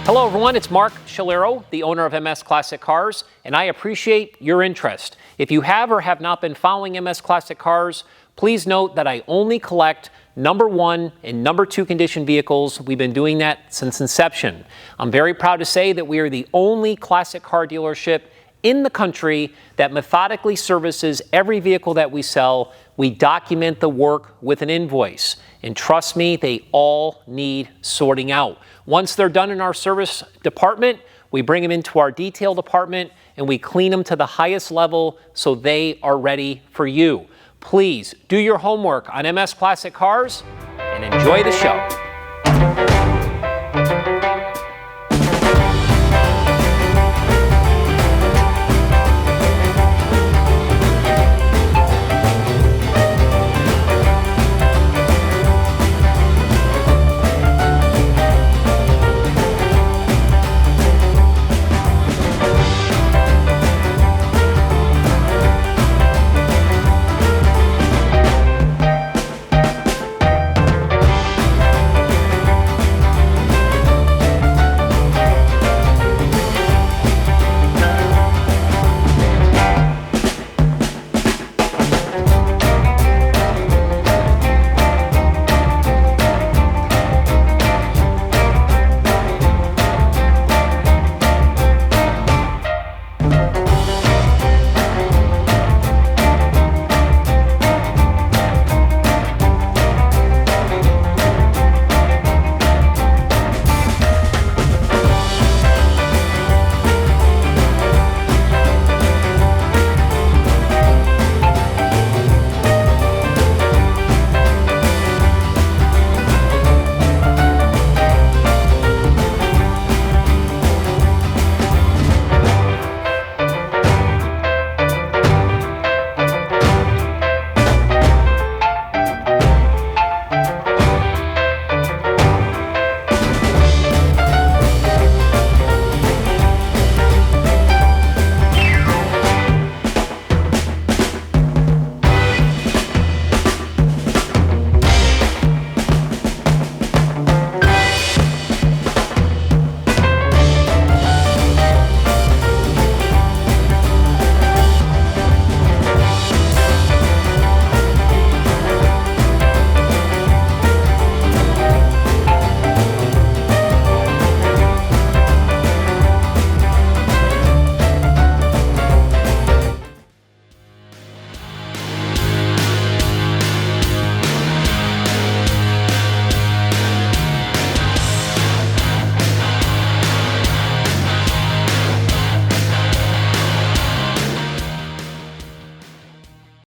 Hello everyone, it's Mark Shalero, the owner of MS Classic Cars, and I appreciate your interest. If you have or have not been following MS Classic Cars, please note that I only collect number 1 and number 2 condition vehicles. We've been doing that since inception. I'm very proud to say that we are the only classic car dealership in the country that methodically services every vehicle that we sell. We document the work with an invoice. And trust me, they all need sorting out. Once they're done in our service department, we bring them into our detail department and we clean them to the highest level so they are ready for you. Please do your homework on MS Classic Cars and enjoy the show.